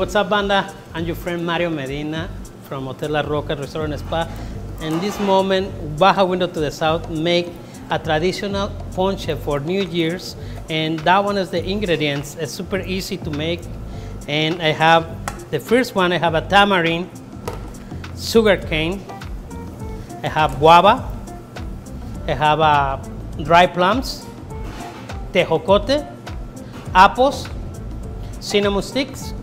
what's up, banda? I'm your friend Mario Medina from Hotel La Rocas Resort and Spa. And this moment, Baja Window to the south make a traditional ponche for New Year's. And that one is the ingredients. It's super easy to make. And I have the first one, I have a tamarind, sugar cane, I have guava, I have dry plums, tejocote, apples, cinnamon sticks,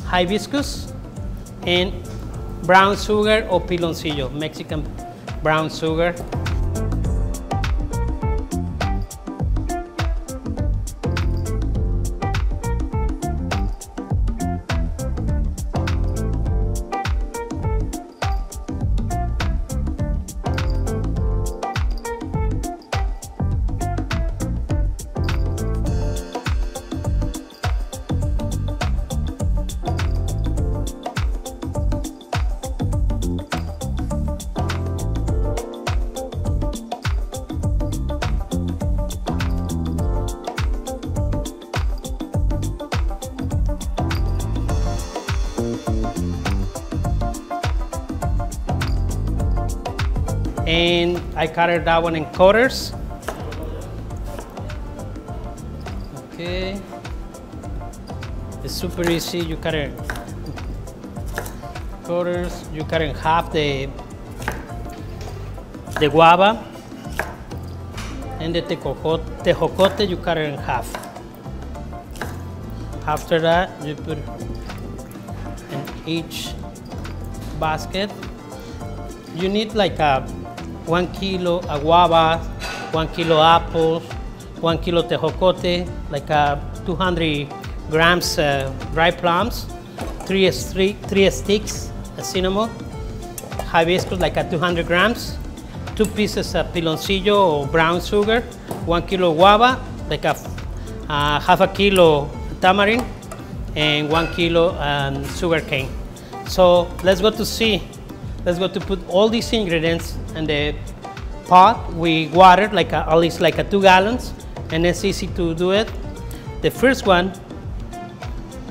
hibiscus, and brown sugar or piloncillo, Mexican brown sugar. And I cut that one in quarters. Okay, it's super easy. You cut it quarters. You cut in half the guava, and the tejocote you cut it in half. After that, you put in each basket. You need like a 1 kilo guava, 1 kilo apples, 1 kilo tejocote, like 200 grams dry plums, three sticks of cinnamon, hibiscus like 200 grams, 2 pieces of piloncillo or brown sugar, 1 kilo guava, like half a kilo tamarind, and 1 kilo sugar cane. So let's go to see. Let's go to put all these ingredients in the pot. We water like at least like 2 gallons, and it's easy to do it. The first one,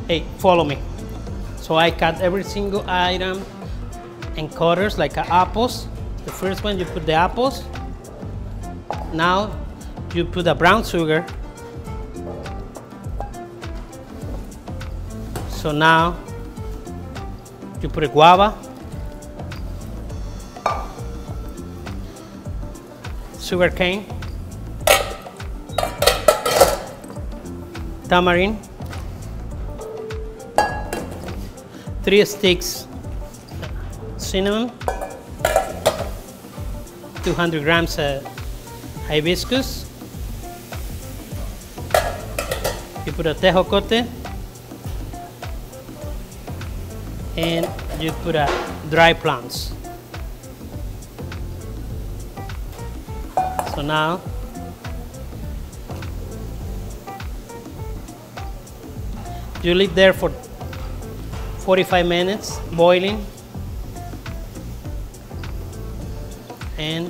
hey, follow me. So I cut every single item in quarters like apples. The first one, you put the apples. Now you put the brown sugar. So now you put a guava, sugar cane, tamarind, 3 sticks cinnamon, 200 grams hibiscus, you put a tejocote, and you put a dry plums. So now you leave there for 45 minutes boiling and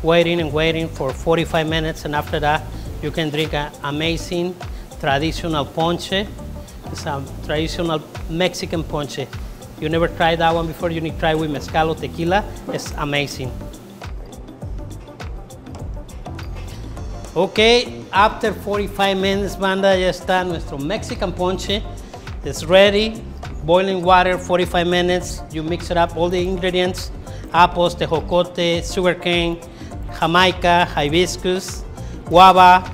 waiting for 45 minutes, and after that you can drink an amazing traditional ponche. It's a traditional Mexican ponche. You never tried that one before, you need to try with mezcal or tequila. It's amazing. Okay, after 45 minutes, banda, ya está nuestro Mexican ponche. It's ready. Boiling water, 45 minutes. You mix it up, all the ingredients: apples, tejocote, sugar cane, jamaica, hibiscus, guava,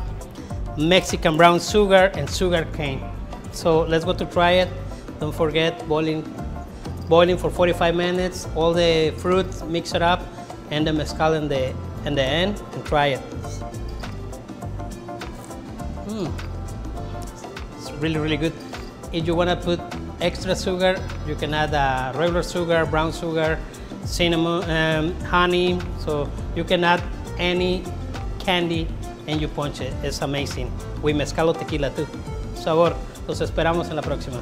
Mexican brown sugar, and sugar cane. So let's go to try it. Don't forget, boiling for 45 minutes. All the fruits, mix it up, and the mezcal in the end, and try it. It's really, really good. If you want to put extra sugar, you can add regular sugar, brown sugar, cinnamon, honey. So you can add any candy in your ponche. It's amazing. With mezcal o tequila too. Sabor. Los esperamos en la próxima.